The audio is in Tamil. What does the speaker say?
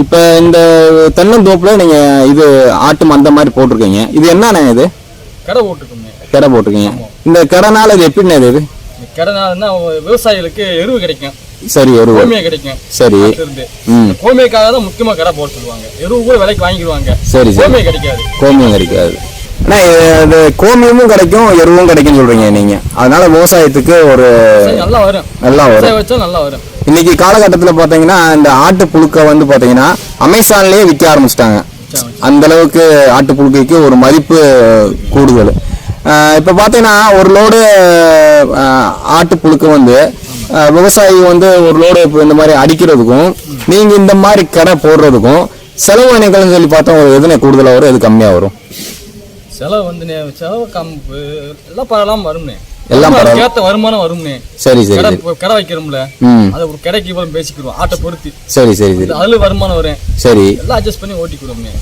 இப்போ இந்த தென்னந்தோப்புல நீங்க இது ஆட்டு மந்த மாதிரி போட்டிருக்கீங்க, இது என்னண்ணே இது? கடை போட்டுருக்கோங்க. கடை போட்டிருக்கீங்க. இந்த கடைனால இது எப்படிண்ணே இது? கடைனாலன்னா விவசாயிகளுக்கு எருவு கிடைக்கும். சரி, எருவு கோமியம் கிடைக்கும். சரி, கோமியக்காக தான் முக்கியமா கடை போட சொல்லுவாங்க. எருவு கூட விலைக்கு வாங்கிடுவாங்க. சரி, கோமியம் கிடைக்காது. கோமியம் கிடைக்காது. ஆனா இது கோமியமும் கிடைக்கும், எருவும் கிடைக்கும் சொல்றீங்க நீங்க. அதனால விவசாயத்துக்கு ஒரு நல்லா வரும். வச்சா நல்லா வரும். இன்னைக்கு காலகட்டத்தில் பாத்தீங்கன்னா இந்த ஆட்டு புழுக்க வந்து பாத்தீங்கன்னா அமேசான்லயே விற்க ஆரம்பிச்சிட்டாங்க. அந்த அளவுக்கு ஆட்டு புழுக்கைக்கு ஒரு மதிப்பு கூடுதல். இப்ப பாத்தீங்கன்னா ஒரு லோடு ஆட்டு புழுக்க வந்து விவசாயி வந்து ஒரு லோடு இந்த மாதிரி அடிக்கிறதுக்கும் நீங்க இந்த மாதிரி கடை போடுறதுக்கும் செலவு இணைகள்னு சொல்லி பார்த்தா ஒரு எதுனே கூடுதலா வரும், எது கம்மியா வரும்? செலவு வந்து செலவு எல்லாம் பரவாயில்லாம வரும்னே, எல்லாம் ஏத்த வருமானம் வரும்னே. சரி சரி, கடை வைக்கிறோம்ல, அது ஒரு கடைக்கு இவ்வளவு பேசிக்கிறோம் ஆட்டை பொறுத்து. சரி சரி சரி, அதுல வருமானம் வரும். சரி, எல்லாம் அட்ஜஸ்ட் பண்ணி ஓட்டிக்கிறோம்னே.